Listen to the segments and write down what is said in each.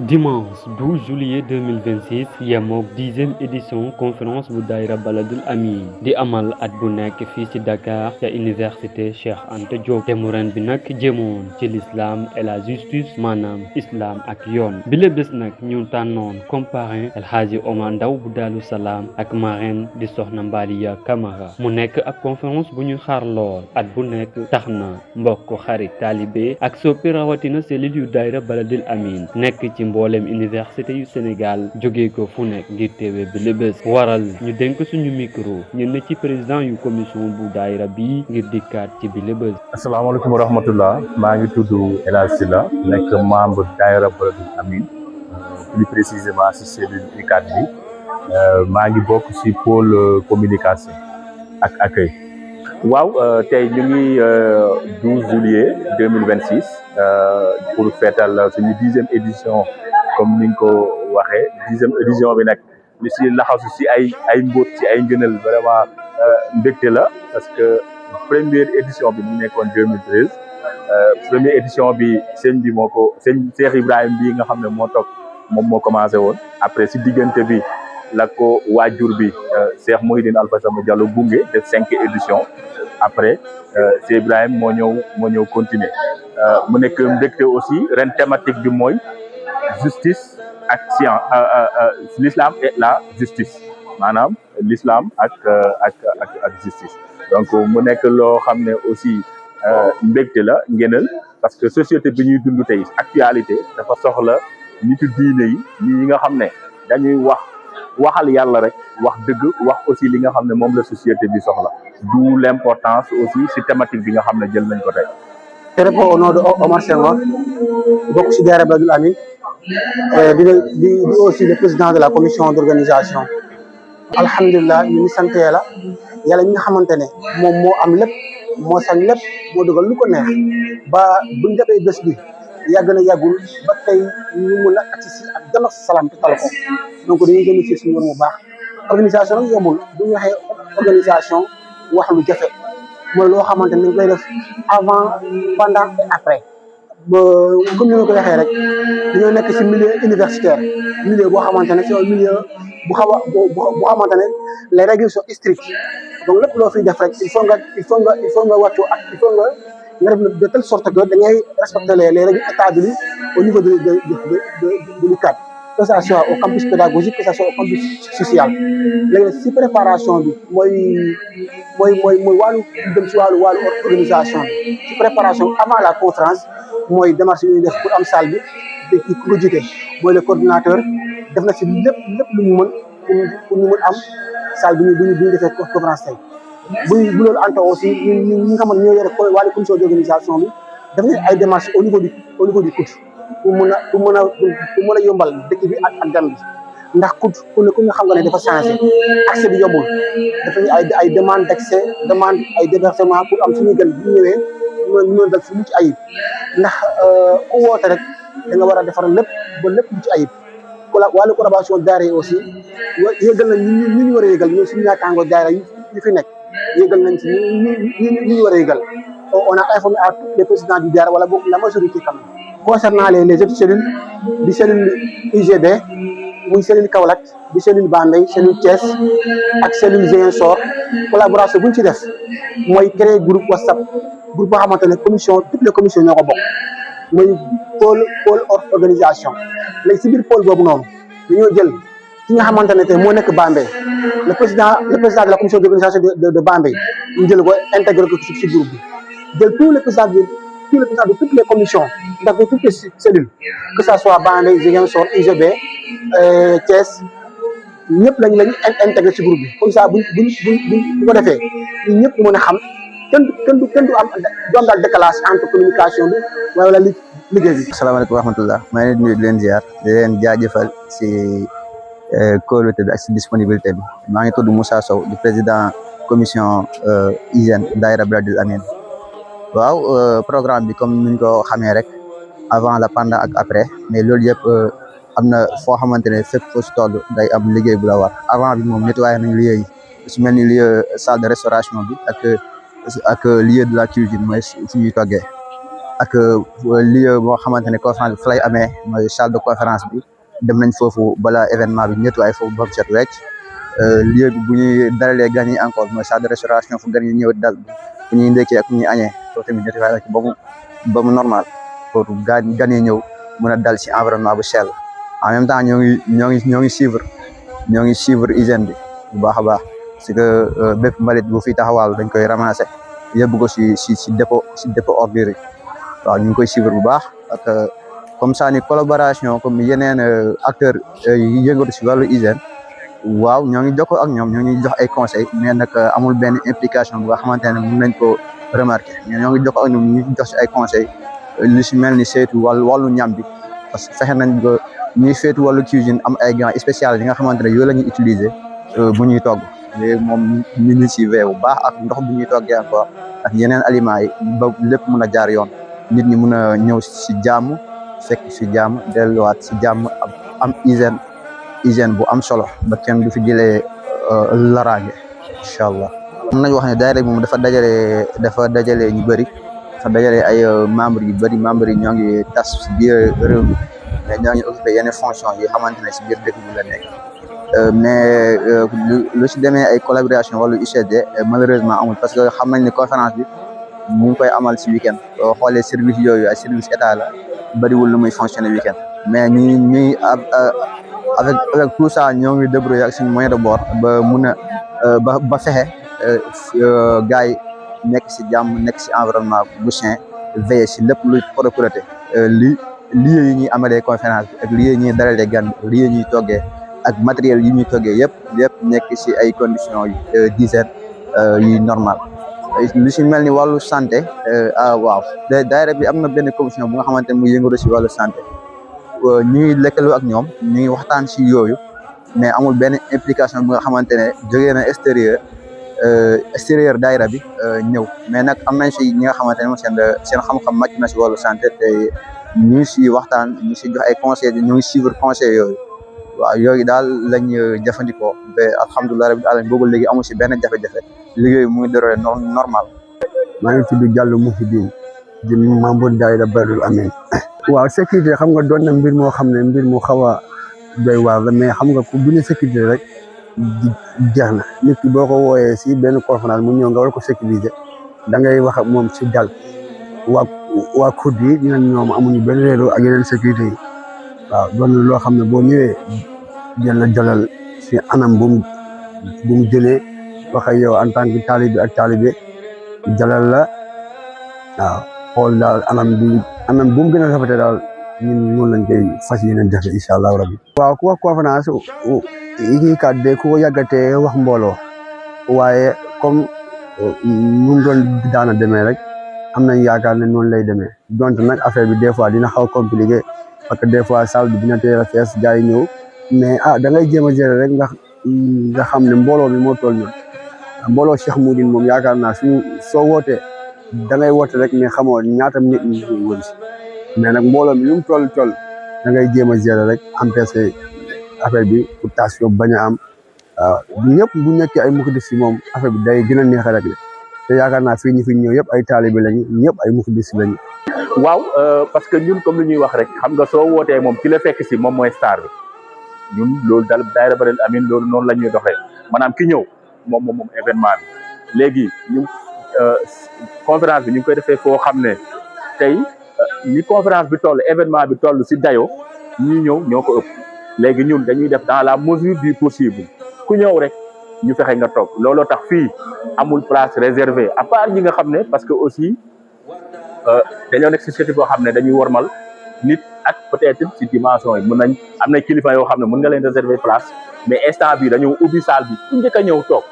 dimanche 12 juillet 2026 yemook 10e édition conférence bu daayira Baladil Amine di amal at bu nekk fii ci Dakar ca université Cheikh Anta Diop te mu ren bi nag jëmoon ci l'islam et la justice maanaam islam ak yoon bi la bés nag ñu tànnoon comme parrain El Hadji Omar Ndaw bu Daaru Salaam ak marraine di soxna Mbaliya Camara mu nekk ab conférence bu ñu xaar lool at bu nekk tax na mbokk xarit taalibe ak soppi rawatina cellule yu daayira Baladil Amine nekk ci mboolem université yu Sénégal jóge ko fu nekk ngir teewe bi la bés waral ñu dénk suñu micro ñenn ci président yu commission bu daayira bi ngir dikkaat ci bi la bés. asalaamaaleykum wa rahmatullah maa ngi tudd El Hadj Sylla nekk membre daayira Baladil Amine plus précisément ci cellule UCAD bi maa ngi bokk ci pôle communication ak accueil. waaw tey ñu ngi 12 juillet 2026 pour feetal suñu 10e édition comme ni nga ko waxee 10e édition bi nag ñu si laxasu si ay mbóot ci ay ngënal vraiment mbégte la parce que première édition bi mu nekkoon 2013 première édition bi sëñ bi moo ko sëñ Cheikh Ibrahima bi nga xam ne moo toog moom moo commencé woon après si diggante bi la ko waajur bi Cheikh Mouhidine Alpha Sama Diallo gunge def 5 éditions après Cheikh Ibrahima moo ñëw continuer mu nekk mbégte aussi ren thématique bi mooy justice ak science l'islam et la justice maanaam l'islam ak justice donc mu nekk loo xam ne aussi mbégte la ngënal parce que société bi ñuy dund tey actualité dafa soxla nitu diine yi nga xam ne dañuy waxal yàlla rek wax dëgg wax aussi li nga xam ne moom la société bi soxla d'où l'importance aussi ci thématique bi nga xam ne jël nañ ko tey. Je réponds au nom de Omar Senghor bokk ci daayira Baladil Amine di aussi le président de la commission d'organisation. alhamdulilah ñu ngi sant yàlla ñi nga xamante ne moom moo am lépp moo sañ lépp moo dogal lu ko neex ba buñ defee bés bi yàgg na yàggul ba tey ñu mun a agsi si ak jàmm ak salaam te tal ko donc dañuy remercier suñu bu baax organisation nag yombul bu ñu waxee organisation wax lu jafe mooy loo xamante ne dañ koy def avant pendant et après ba comme ni ma ko waxee rek dañoo nekk si milieu universitaire milieu boo xamante ne c'est un milieu bu xamante ne les règles sont strictes donc lépp loo fiy def rek il faut nga wàccu ak il faut nga def de telle sorte que da ngay respecter les règles établies au niveau de l'UCAD, que ça soit au campus pédagogique, que ça soit au campus social. léegi si préparation bi mooy wàllu dem si wàllu organisation bi si préparation avant la conférence mooy démarche yi ñuy def pour am salle bi ki ko jiite mooy le coordinateur def na si lépp lu mu mën pour ñu mën am salle bi ñu defee conférence tey bu loolu anta aussi ñi nga xamante ñoo yore wàllu commission d'organisation bi def nañ ay démarches au niveau du COUD pour mën a yombal dëkk bi ak gan bi ndax COUD ku ne xam nga ne dafa changé accès bi yombul dafa ay demande d'accès demande ay déversement pour am suñu gan bu ñëwee ñu mën dal fu mucc ayib ndax ku woote rek da nga war a defar lépp ba lépp mucc ayib wàllu collaboration daara yi aussi yëgal nañ ñi ñu war a yëgal ñooy suñu ñaataango daara yi fi nekk yëgal nañ ci ñi ñu war a yëgal on a informé à tous les présidents du daara wala boog la majorité quand même concernant les autres cellules di cellule UGB muy cellule Kaolack di cellule Bambey cellule Thiès ak cellule Ziguinchor collaboration bu ñu ci def mooy créer groupe WhatsApp groupe boo xamante ne toutes les commissions ñoo ko bokk muy pôle organisation léegi si biir pôle boobu noonu dañoo jël ki nga xamante ne tey moo nekk Bambey le président de la commission d'organisation de Bambey ñu jël ko intégré ko ci groupe bi jël tous les présidents de toutes les commissions de toutes les cellules que ça soit Bambey Ziguinchor UGB Thiès ñëpp lañu intégré ci groupe bi comme ça bu ko defee ñun ñëpp ñu mën a xam kenn du am doon daal décalage entre communication bi wala liggéey bi. asalaamaaleykum wa rahmatullah maa ngi leen di nuyu di leen ziar di leen jaajëfal si kóolute bi ak si disponibilité bi maa ngi tudd Moussa Sow di président commission hygiène daayira Baladil Amine. waaw programme bi comme nuñ ko xamee rek avant la pendant ak après mais loolu yëpp am na foo xamante ne fépp foo si toll day am liggéey bu la war avant bi moom nettoyé nañ lieu yi su mel ni lieu salle de restauration bi ak lieu de la cuisine mooy fu ñuy toggee ak lieu boo xamante ne conférence bi fa lay amee mooy salle de conférence bi dem nañ foofu balaa événement bi nettoyé foofu ba mu set wecc lieu bi bu ñuy dalalee gan yi encore mooy salle de restauration fu gan yi ñëw dal fu ñuy ndékkee ak fu ñuy añee foofu tamit nettoyé ba mu normal pour gan yi ñëw mën a dal ci environnement bu sell en même temps ñoo ngi suivre hygiène bi bu baax a baax parce que bépp mbalit bu fi taxawal dañ koy ramasser yóbbu ko ci dépôt ordures yi waaw ñu ngi koy suivre bu baax ak comme ça ni collaboration comme yeneen acteurs yi yëngatu ci wàllu hygiène waaw ñoo ngi jokkoo ak ñoom ñoo ngi jox ay conseils mais nag amul benn implication bu nga xamante ne mën nañ ko remarquer mais ñoo ngi jokkoo ak ñoom ñu jox ci ay conseils li ci mel ni saytu wàllu ñam bi parce que fexe nañ ba ñuy saytu wàllu cuisine am ay gants spéciaux yi nga xamante ne yooyu la ñuy utiliser bu ñuy togg léegi moom ñu ngi ci veille bu baax ak ndox bu ñuy toggee encore ak yeneen aliments yi ba lépp mën a jaar yoon nit ñi mën a ñëw ci jàmm fekk ci jàmm delluwaat ci jàmm am hygiène bu am solo ba kenn du fi jëlee laraange incha allah. mën nañu wax ne daayira moom dafa dajale ñu bëri dafa dajale ay membres yu bëri membres yi ñoo ngi tas ci biir réew mi mais ñoo ngi occupé yenn fonction yi xamante ne ci biir dëkk bi la nekk mais lu ci demee ay collaboration wala UCG malheureusement amul parce que xam nañ ne conférence bi mu ngi koy amal ci week-end xoolee service yooyu ay service état la bëriwul lu muy fonctionner week-end mais ñuy avec tout ça ñoo ngi débrouiller ak suñu moyen de bord ba mun a ba fexe gars yi nekk ci jàmm nekk ci environnement bu sain veiller ci lépp luy propreté lieu yi ñuy amalee conférence bi ak lieu yi ñuy dalalee gan lieu yi ñuy toggee ak matériel yi ñuy toggee yëpp nekk ci ay conditions d'hygiène yu normal lu ci mel ni wàllu santé waaw daayira bi am na benn commission bu nga xamante ne mu yëngatu ci wàllu santé ñuy lëkkaloo ak ñoom ñuy waxtaan ci yooyu mais amul benn implication bu nga xamante ne jógee na extérieur daayira bi ñëw mais nag am nañ ci ñi nga xamante ne seen xam-xam màcc na ci wàllu santé te ñu ngi ci waxtaan ñu ci jox ay conseils ñu ngi suivre conseils yooyu waaw yooyu daal lañ jëfandikoo ba alhamdulilah rabbil alamin boobu léegi amul ci benn jafe-jafe liggéey mu ngi déroulé normal. maa ngi tudd Diallo Mouhidine di membre daayira Bladul Amine. waaw sécurité xam nga doon na mbir moo xam ne mbir mu xaw a doy waar la mais xam nga ku bu ne sécurité rek jeex na nit ki boo ko wooyee ci benn conférence mu ñëw nga war ko sécuriser da ngay wax ak moom ci dal waa COUD yi dinañ ñoom amuñu benn réeróo ak yeneen sécurité yi waaw doon na loo xam ne boo ñëwee jël la dalal ci anam bu mu jëlee wax ak yow en tant que talibé dalal la waaw xool daal anam bu mu gën a rafetee daal ñun noonu lañ koy fas yéene defe incha allahu rabbi. waaw ku wax conférence yi ñuy kàddee ku ko yàggatee wax mbooloo waaye comme mu doon daana demee rek am nañ yaakaar ne noonu lay demee donte nag affaire bi des fois dina xaw a compliqué parce que des fois salle bi dina teel a fees gars yi ñëw mais da ngay jéem a gérer rek nga xam ne mbooloo mi moo toll noonu mbooloo Cheikh Moudine moom yaakaar naa soo wootee da ngay woote rek mais xamoo ñaatam nit ñi ñu wër si mais nag mbooloo mi lu mu toll da ngay jéem a gérer rek empêcher affaire bi pour tension bañ a am waaw ñëpp bu nekkee ay muxadis si moom affaire bi day gën a neex rek te yaakaar naa fii ñi fi ñëw yëpp ay taalibe lañu ñëpp ay muxadis lañu. waaw parce que ñun comme li ñuy wax rek xam nga soo wootee moom ki la fekk si moom mooy star bi ñun loolu daal daayira Bladul Amine loolu noonu la ñuy doxee maanaam ki ñëw moom événement bi léegi ñu conférence bi ñu ngi koy defee foo xam ne tey ni conférence bi toll événement bi toll si dayo ñi ñëw ñoo ko ëpp léegi ñun dañuy def dans la mesure du possible ku ñëw rek ñu fexe nga toog looloo tax fii amul place réservée à part ñi nga xam ne parce que aussi dañoo nekk société boo xam ne dañuy wormal nit ak peut-être ci dimension yi mën nañ am na kilifa yoo xam ne mën nga leen réserver place mais instant bi dañoo ubbi salle bi ku njëkk a ñëw toog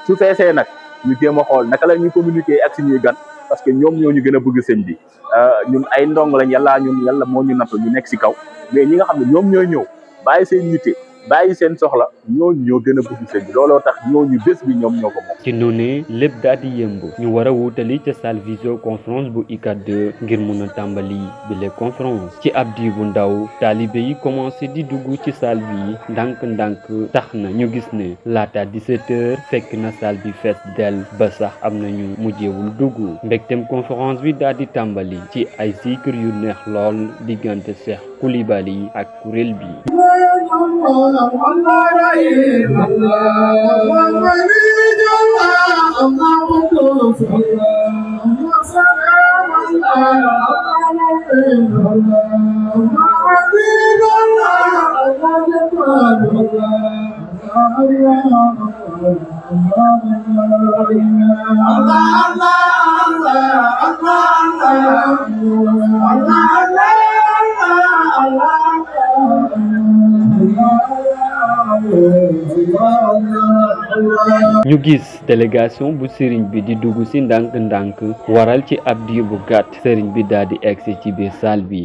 su feesee nag ñu jéem a xool naka la ñuy communiquer ak suñuy gan parce que ñoom ñoo ñu gën a bëgg sëñ bi ñun ay ndong lañ yàlla moo ñu nattu ñu nekk ci kaw mais ñi nga xam ne ñoom ñooy ñëw bàyyi seen yitte bàyyi seen soxla ñooñu ñoo gën a bëgg sëñ bi looloo tax ñooñu bés bi ñoom ñoo ko moom. ci noonu lépp daal di yëmb ñu war a wutali ca salle visioconférence bu UCAD 2 ngir mun a tàmbali bi les conférence ci ab diir bu ndaw taalibe yi commencé di dugg ci salle bi ndànk-ndànk tax na ñu gis ne laata 17h fekk na salle bi fees del ba sax am nañu mujjewul dugg mbégteem conférence bi daal di tàmbali ci ay zikr yu neex lool diggante Cheikh Coulibaly ak kuréel bi. ñu gis délégation bu sëriñ bi di dugg ci ndànk-ndànk waral ci ab diir bu gàtt sëriñ bi daal di egsi ci biir salle bi.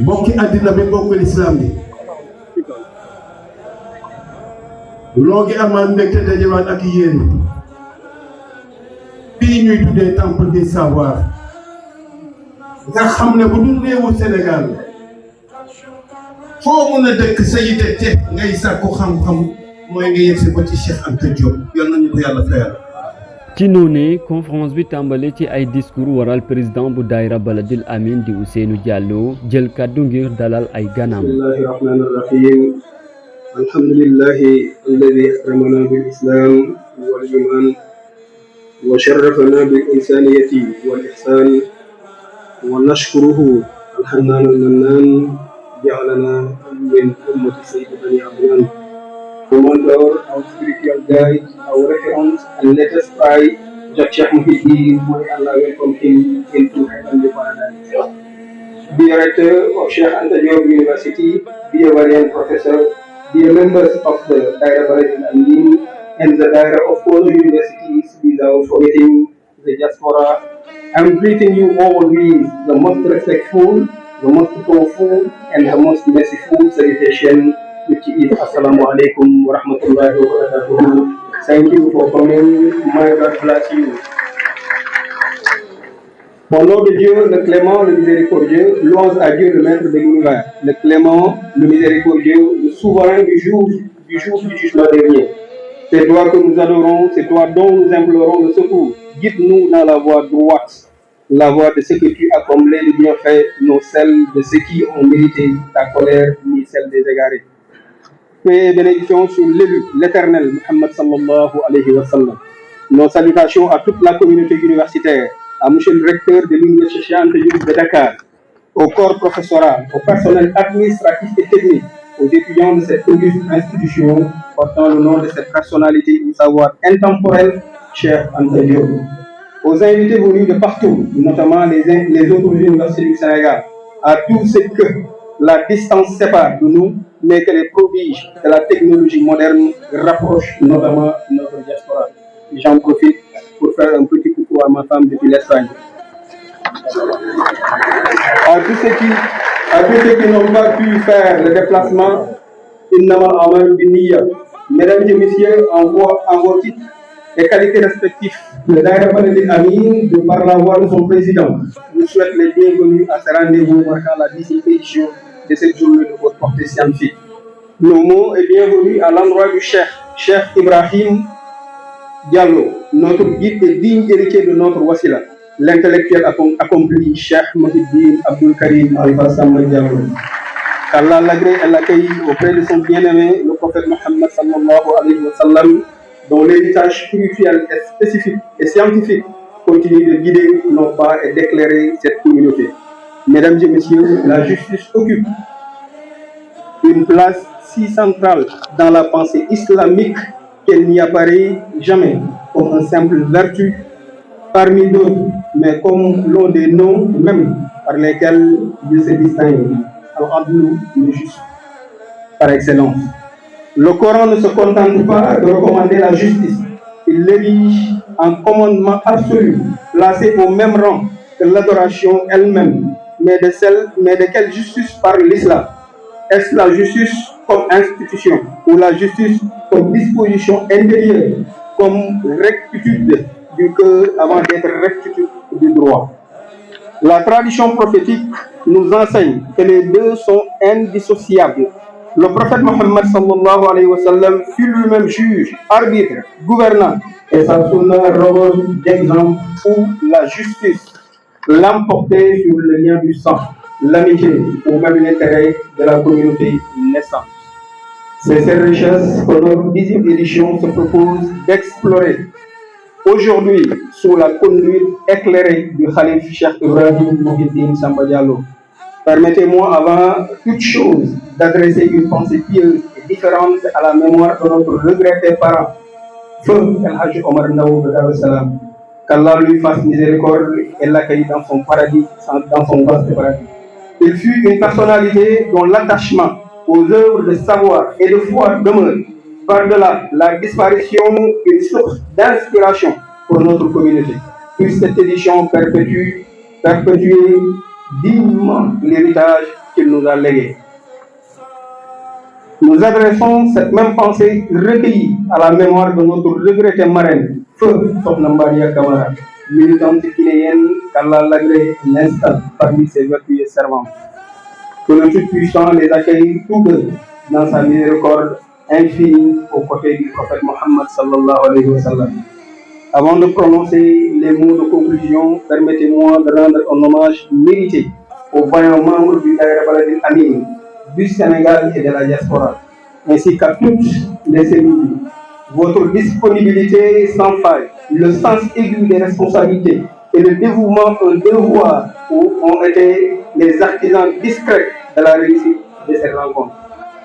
mbokki àddina bi mbokki lislaam bi loo ngi amaan mbégte dajewaat ak yéen fii ñuy tuddee temple des savoirs nga xam ne bu dul réewu Sénégal foo mun a dëkk sa yite te ngay sàkku xam-xam mooy nga yegsi ba ci Cheikh Anta Diop yal nañu ko yàlla fayal. ci noonu conférence bi tàmbale ci ay discours waral président bu daayira Baladil Amine di Ousseynou Diallo jël kàddu ngir dalal ay ganam. bismillahi rahmani rahim alhamdulillahi alladi akramana bil islam wal iman wa sharrafana bil insaniyati wal ihsan wa nashkuruhu alhannan al mannan ja'alana min ummati sayyidi bani Adnan. Commander, our spiritual guide, our reference, and let us try Sheikh Muhyiddin, may Allah welcome him into heavenly paradise. Dear Rector of Sheikh Anta Diop University, dear Variant Professor, dear members of the Daira Baladil Amin and the Daira of all universities without forgetting the diaspora, I'm greeting you all with the most respectful, the most powerful, and the most merciful salutation, which is Assalamu alaikum wa rahmatullahi wa barakatuh. Thank you for coming. My God bless you. Au nom de Dieu, le clément, le miséricordieux, louange à Dieu, le maître de l'univers, le clément, le miséricordieux, le souverain du jour du jugement dernier. C'est toi que nous adorons, c'est toi dont nous implorons le secours. Guide-nous dans la voie droite, la voie de ce que tu as comblé de bienfaits, non celle de ceux qui ont mérité ta colère, ni celle des égarés. Paix et bénédiction sur l'élu, l'éternel, Muhammad sallallahu alayhi wa sallam. Nos salutations à toute la communauté universitaire, à monsieur le recteur de l'Université Cheikh Anta Diop de Dakar, au corps professoral, au personnel administratif et technique, aux étudiants de cette auguste institution portant le nom de cette personnalité du savoir intemporel, Cheikh Anta Diop, aux invités venus de partout, notamment les autres universités du Sénégal, à tous ceux que la distance sépare de nous, mais que les prodiges de la technologie moderne rapprochent notamment notre diaspora. J'en profite pour faire un petit coucou à ma femme depuis l'Espagne. À tous ceux qui n'ont pas pu faire le déplacement, mesdames et messieurs, en vos titres et qualités respectives, le Daira Baladil Amin, de par la voix de son président, vous souhaite les bienvenus à ce rendez-vous marquant la 10e édition de cette journée de votre portée scientifique. Nos mots et bienvenue à l'endroit du Cheikh Ibrahim Diallo, notre guide et digne héritier de notre Wassila, l'intellectuel accompli, Cheikh Muhyiddin Abdul Karim Alpha Samba Diallo. Qu'Allah l'agrée et l'accueille auprès de son bien-aimé, le prophète Mohammed sallallahu alayhi wa sallam, dont l'héritage spirituel et spécifique et scientifique continue de guider nos pas et d'éclairer cette communauté. Mesdames et messieurs, la justice occupe une place si centrale dans la pensée islamique qu'elle n'y apparaît jamais comme une simple vertu parmi d'autres, mais comme l'un des noms même par lesquels Dieu se distingue. Rendez-nous le juste par excellence. Le Coran ne se contente pas de recommander la justice, il l'érige en commandement absolu, placé au même rang que l'adoration elle-même. Mais de quelle justice parle l'islam? Est-ce la justice comme institution ou la justice comme disposition intérieure, comme rectitude du cœur avant d'être rectitude du droit? La tradition prophétique nous enseigne que les deux sont indissociables. Le prophète Mohammed sallallahu alayhi wa sallam fut lui-même juge, arbitre, gouvernant, et sa sunna rose d'exemple où la justice l'emportait sur le lien du sang, l'amitié ou même l'intérêt de la communauté naissante. C'est cette richesse que notre 10e édition se propose d'explorer aujourd'hui sous la conduite éclairée du Khalif Cheikh Ibrahim Muhyiddin Samba Diallo. Permettez-moi avant toute chose d'adresser une pensée pieuse et différente à la mémoire de notre regretté parent, Feu El Hajj Omar Ndao de Dar es Salaam. Qu'Allah lui fasse miséricorde et l'accueille dans son paradis, dans son vaste paradis. Il fut une personnalité dont l'attachement aux œuvres de savoir et de foi demeure par-delà la disparition d'une source d'inspiration pour notre communauté. Puisse cette édition perpétuer dignement l'héritage qu'il nous a légué. Nous adressons cette même pensée recueillie à la mémoire de notre regretté marraine, Feu Sokhna Maria Camara, militante guinéenne qu'Allah l'agrée l'installe parmi ses vertueux servantes. Que le Tout-Puissant les accueille tous deux dans sa miséricorde infinie aux côtés du prophète Mohammed sallallahu alayhi wa sallam. Avant de prononcer les mots de conclusion, permettez-moi de rendre un hommage mérité aux vaillants membres du Daira Baladil Amin, du Sénégal et de la diaspora, ainsi qu'à toutes les cellules. Votre disponibilité sans faille, le sens aigu des responsabilités et le dévouement au devoir ont été les artisans discrets de la réussite de cette rencontre.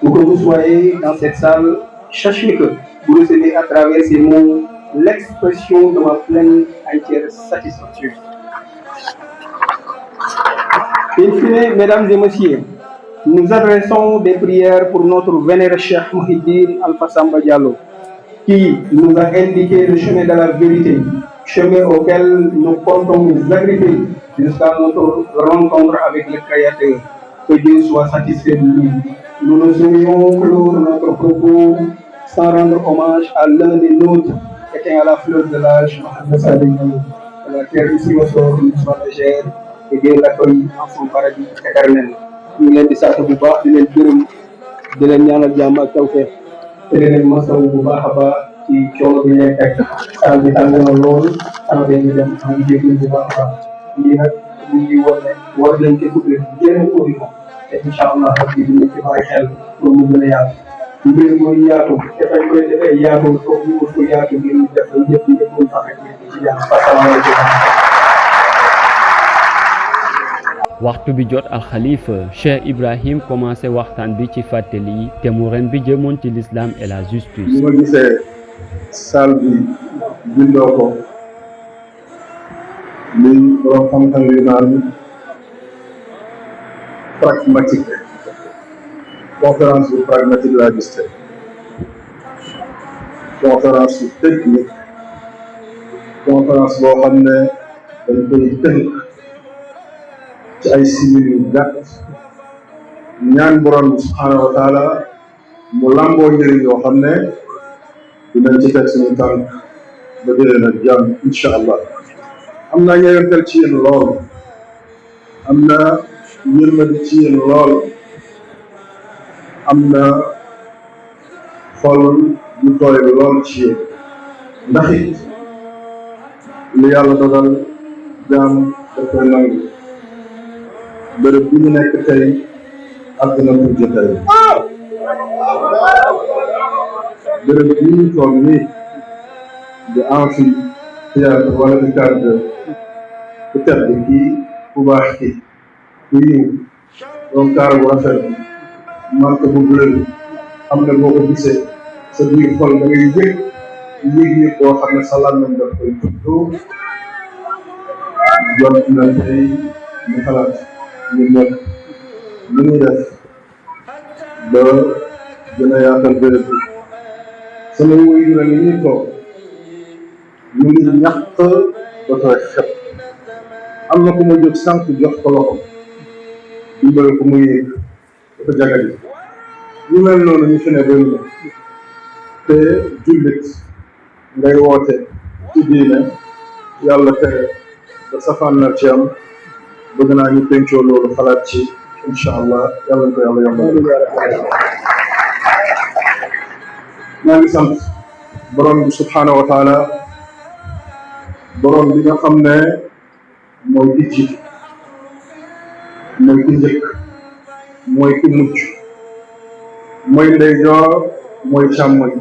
Où que vous soyez dans cette salle, sachez que vous recevez à travers ces mots l'expression de ma pleine entière satisfaction. In fine, mesdames et messieurs, nous adressons des prières pour notre vénéré Cheikh Mouhidine Alpha Samba Diallo, qui nous a indiqué le chemin de la vérité, chemin auquel nous comptons nous agripper jusqu'à notre rencontre avec le Créateur. Que Dieu soit satisfait de lui. Nous ne saurions clore notre propos sans rendre hommage à l'un des nôtres, étant à la fleur de l'âge, Mohamed Sadik Diallo. Que la terre ici au sort nous soit légère et Dieu l'accueille en son paradis éternel. ñu ngi leen di sant bu baax di leen gërëm di leen ñaanal jàmm ak tawfeex te di leen masawu bu baax a baax ci coono bi leen teg temps bi tàng na lool temps bee ñu dem maa ngi jégalu bu baax a baax lii nag ñu ngi wane ne war nañ ko tuddee jéem a uri ko te incha allah rabbi dinañ ci bàyyi xel pour mu gën a yaatu mbir mooy yaatu te fañ koy defee yaatu foog ñu ko yaatu ngir ñu def ñëpp ñëpp ñu fa fekk ci jàmm asalaamaaleykum. waxtu bi jot al xalifa Cheikh Ibrahim commencé waxtaan bi ci fàttali te mu ren bi jëmoon ci l'islam et la justice. li ma gisee salle bi bindoo ko li borom xam-xam yu naan pragmatique conférence bu pragmatique laa gis tey conférence bu technique conférence boo xam ne dañ koy tënk ci ay simili yu gàtt ñaan borom bi subhaanahu wa taala mu lamboo njëriñ yoo xam ne dinañ ci teg suñu tànk ba déwén ak jàmm incha allah. am na ñeewental ci yéen lool am na yërmande ci yéen lool am na xol yu tooy lool ci yéen ndax it li yàlla dogal jaam dafay nangu bërëb bi ñu nekk tey àdduna mujj tey bërëb bi ñu toog nii di amphithéâtre wala di cadre ku tedd kii ku baax kii ku yiw doon kaar bu rafet bi mante bu bleu xam ne boo ko gisee sa biir xol da ngay yëg boo xam ne sa làmmiñ daf koy tudd jot na tey ñu xalaat ñu nekk lu ñuy def ba gën a yaatal béréb bi sama woy yu ne ni ñuy toog ñu ngi ñàq ba tooy xet am na ku ma jóg sànq jox ko loxo dimbale ko mu yéeg dafa jagadi ñu mel noonu ñu fi ne bëri na te jullit ngay woote ci diine yàlla tere ba safaan na ci am bëgg naa ñu pencoo loolu xalaat ci incha allah yàlla na ko yàlla yombal. maa ngi sant borom bi subhaanahu wa taala borom bi nga xam ne mooy ki jiitu mooy ki njëkk mooy ki mucc mooy ndeyjoor mooy càmmoñ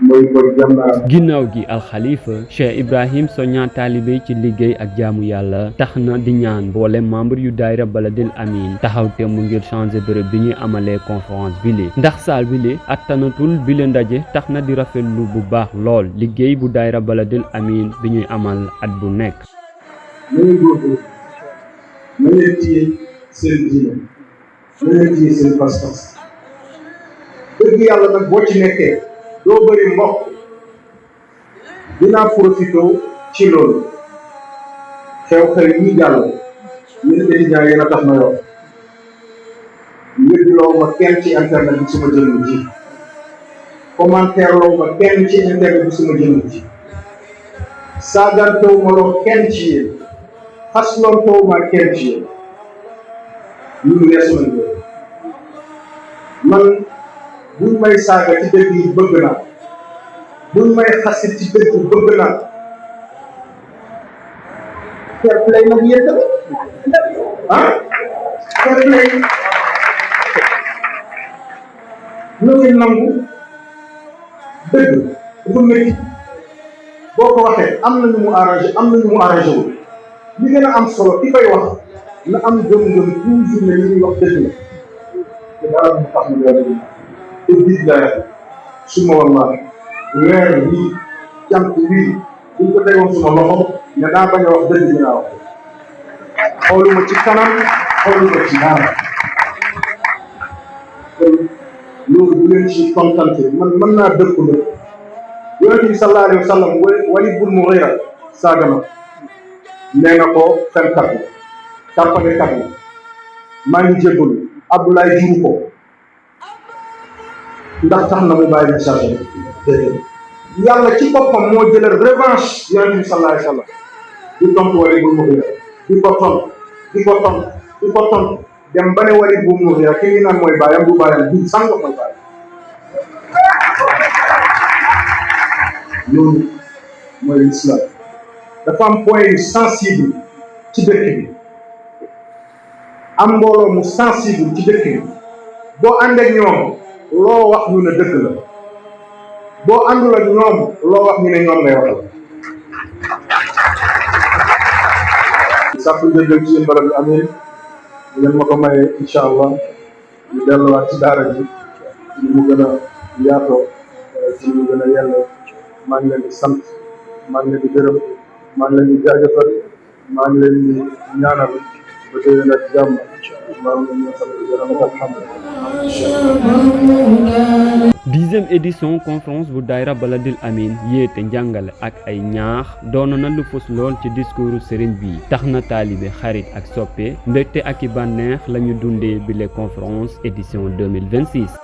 mooy bët jàmbaar. ginnaaw gi alxalifa Cheikh Ibrahim soññaa taalibe ci liggéey ak jaamu yàlla tax na di ñaan boole membre yu daayira Baladil Amin taxaw temm ngir changer bërëb bi ñuy amalee conférence bi li ndax saal bi li attanatul bi le ndaje tax na di rafetlu bu baax lool liggéey bu daayira Baladil Amin bi ñuy amal at bu nekk. nañu góorgóorlu nañu téye seen diine nañu téye seen pas-pas dëgg yàlla nag boo ci nekkee doo bëri mbokk dinaa profité ci loolu xew-xew yi jàll yéen étudiants yéen a tax ma yor yëgloo ma kenn ci internet bi suma jëmm ji commentaire loo ma kenn ci internet bi suma jëmm ji saagantewu ma loo kenn ci yéen xaslontewu ma kenn ci yéen ñun weesu nañ loolu man buñ may saaga ci dëgg yi bëgg naa buñ may xasit ci dëgg yi bëgg naa fair play nag yéen tamit fair play na ngeen nangu dëgg dafa métti boo ko waxee am na ñu mu arrangé am na ñu mu arrangé wul li gën a am solo ki koy wax na am gëm-gëm toujours ne li ñuy wax dëgg la te dara mu tax mu doon te biir laa su ma war weer bii jant wii buñ ko tegoon suma loxo ne daa bañ a wax dëgg dinaa wax xooluma ci kanam xooluma ci dara kon loolu bu leen ci kontante man mën naa dëkku la yonent bi sallallahu alayhi wa sallam Walid bun Mughira saaga na nee na ko fenkat la tàppalekat la maa ngi jéggalu Abdoulaye juru ko ndax tax na mu bàyyi message déedéet yàlla ci boppam moo jëlal revanche yonent bi sallallahu alayhi wa sallam di tontu Walid bun Mughira di ko ton dem ba ne Walid bun Mughira ki ngi naan mooy baayam du baayam du sang mooy baayam loolu mooy l'islam dafa am point yu sensible ci dëkk bi am mbooloo mu sensible ci dëkk bi boo ànd ak ñoom loo wax ñu ne dëgg la boo àndul ak ñoom loo wax ñu ne ñoom ngay waxal sàkku njëggal ci yéen barab bi amiin ngeen ma ko mayee incha allah ñu delluwaat ci daara ji ci mu gën a yaatoo ci mu gën a yelloo maa ngi leen di sant maa ngi leen di gërëm maa ngi leen di jaajëfal maa ngi leen di ñaanal ba déwén ak jàmm maa ngi leen di sant di gërëm ak alhamdulilah. 10e édition conférence bu daayira Baladil Amine yéete njàngale ak ay ñaax doon na lu fës lool ci discours sëriñ bi tax na taalibe xarit ak soppe mbégte ak i bànneex la ñu dundee bile conférence édition 2026.